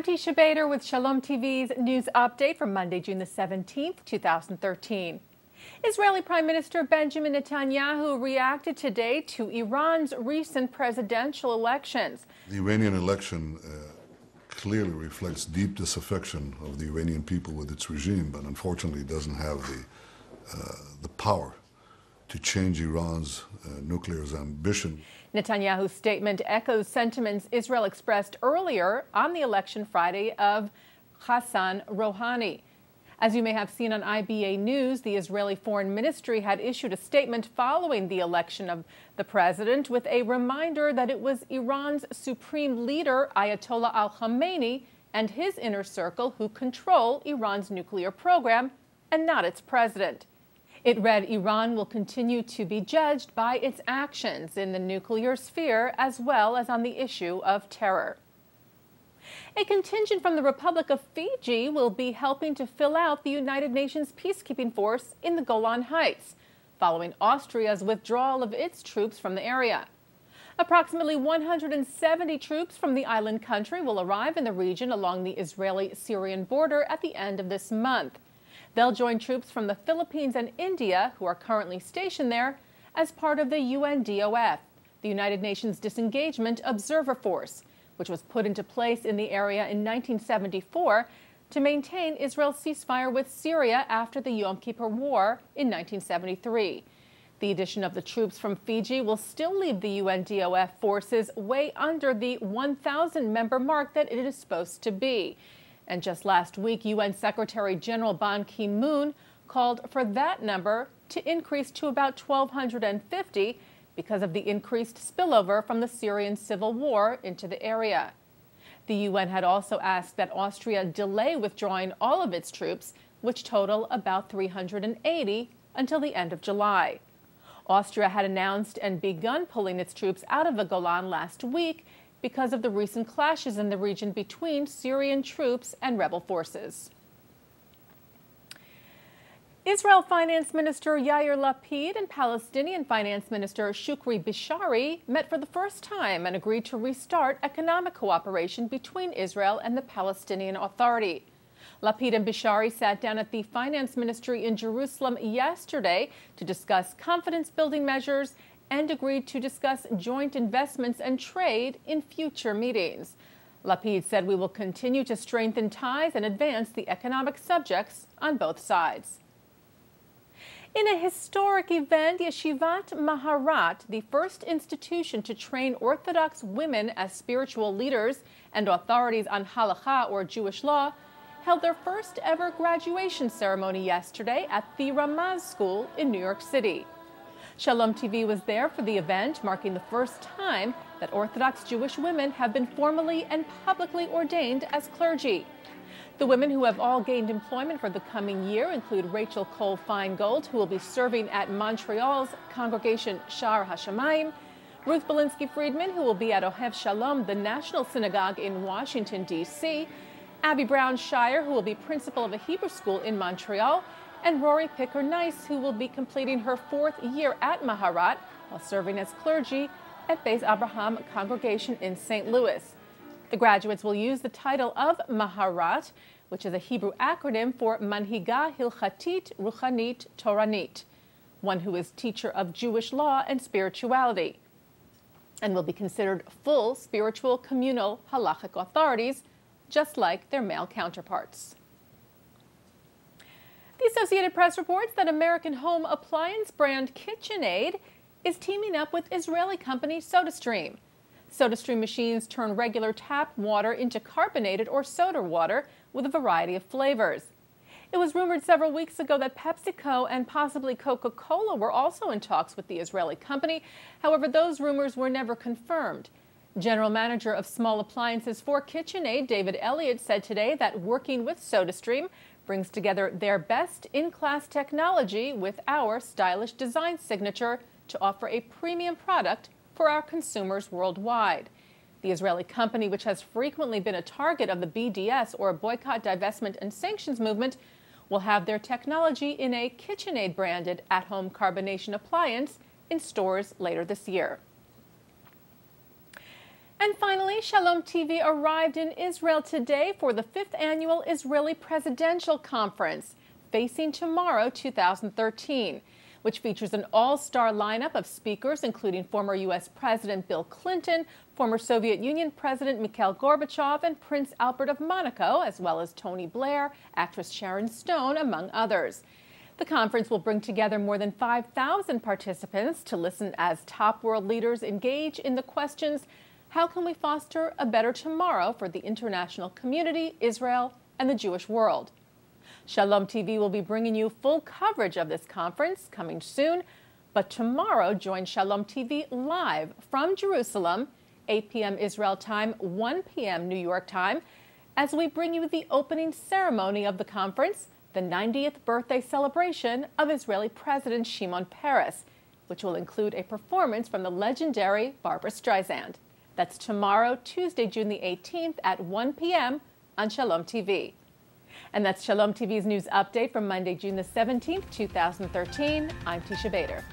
I'm Teisha Bader with Shalom TV's news update for Monday, June the 17th, 2013. Israeli Prime Minister Benjamin Netanyahu reacted today to Iran's recent presidential elections. The Iranian election clearly reflects deep disaffection of the Iranian people with its regime, but unfortunately doesn't have the power to change Iran's nuclear ambition. Netanyahu's statement echoes sentiments Israel expressed earlier on the election Friday of Hassan Rouhani. As you may have seen on IBA News, the Israeli Foreign Ministry had issued a statement following the election of the president with a reminder that it was Iran's supreme leader, Ayatollah al-Khamenei, and his inner circle who control Iran's nuclear program, and not its president. It read, Iran will continue to be judged by its actions in the nuclear sphere as well as on the issue of terror. A contingent from the Republic of Fiji will be helping to fill out the United Nations peacekeeping force in the Golan Heights, following Austria's withdrawal of its troops from the area. Approximately 170 troops from the island country will arrive in the region along the Israeli-Syrian border at the end of this month. They'll join troops from the Philippines and India, who are currently stationed there, as part of the UNDOF, the United Nations Disengagement Observer Force, which was put into place in the area in 1974 to maintain Israel's ceasefire with Syria after the Yom Kippur War in 1973. The addition of the troops from Fiji will still leave the UNDOF forces way under the 1,000-member mark that it is supposed to be. And just last week, UN Secretary General Ban Ki-moon called for that number to increase to about 1,250 because of the increased spillover from the Syrian civil war into the area. The UN had also asked that Austria delay withdrawing all of its troops, which total about 380, until the end of July. Austria had announced and begun pulling its troops out of the Golan last week because of the recent clashes in the region between Syrian troops and rebel forces. Israel Finance Minister Yair Lapid and Palestinian Finance Minister Shukri Bishari met for the first time and agreed to restart economic cooperation between Israel and the Palestinian Authority. Lapid and Bishari sat down at the Finance Ministry in Jerusalem yesterday to discuss confidence-building measures and agreed to discuss joint investments and trade in future meetings. Lapid said we will continue to strengthen ties and advance the economic subjects on both sides. In a historic event, Yeshivat Maharat, the first institution to train Orthodox women as spiritual leaders and authorities on halakha or Jewish law, held their first ever graduation ceremony yesterday at the Ramaz School in New York City. Shalom TV was there for the event, marking the first time that Orthodox Jewish women have been formally and publicly ordained as clergy. The women who have all gained employment for the coming year include Rachel Cole-Feingold, who will be serving at Montreal's congregation Shar HaShamayim, Ruth Belinsky-Friedman, who will be at Ohev Shalom, the National Synagogue in Washington, D.C., Abby Brown-Shire, who will be principal of a Hebrew school in Montreal, and Rory Picker-Nice, who will be completing her 4th year at Maharat while serving as clergy at Beis Abraham congregation in St. Louis. The graduates will use the title of Maharat, which is a Hebrew acronym for Manhiga Hilchatit Ruchanit Toranit, one who is teacher of Jewish law and spirituality, and will be considered full spiritual communal halachic authorities, just like their male counterparts. The Associated Press reports that American home appliance brand KitchenAid is teaming up with Israeli company SodaStream. SodaStream machines turn regular tap water into carbonated or soda water with a variety of flavors. It was rumored several weeks ago that PepsiCo and possibly Coca-Cola were also in talks with the Israeli company. However, those rumors were never confirmed. General Manager of Small Appliances for KitchenAid, David Elliott, said today that working with SodaStream brings together their best-in-class technology with our stylish design signature to offer a premium product for our consumers worldwide. The Israeli company, which has frequently been a target of the BDS or boycott, divestment, and sanctions movement, will have their technology in a KitchenAid branded at-home carbonation appliance in stores later this year. And finally, Shalom TV arrived in Israel today for the 5th annual Israeli Presidential Conference, Facing Tomorrow 2013, which features an all-star lineup of speakers, including former U.S. President Bill Clinton, former Soviet Union President Mikhail Gorbachev, and Prince Albert of Monaco, as well as Tony Blair, actress Sharon Stone, among others. The conference will bring together more than 5,000 participants to listen as top world leaders engage in the questions: how can we foster a better tomorrow for the international community, Israel, and the Jewish world? Shalom TV will be bringing you full coverage of this conference coming soon, but tomorrow join Shalom TV live from Jerusalem, 8 p.m. Israel time, 1 p.m. New York time, as we bring you the opening ceremony of the conference, the 90th birthday celebration of Israeli President Shimon Peres, which will include a performance from the legendary Barbra Streisand. That's tomorrow, Tuesday, June the 18th at 1 p.m. on Shalom TV. And that's Shalom TV's news update from Monday, June the 17th, 2013. I'm Teisha Bader.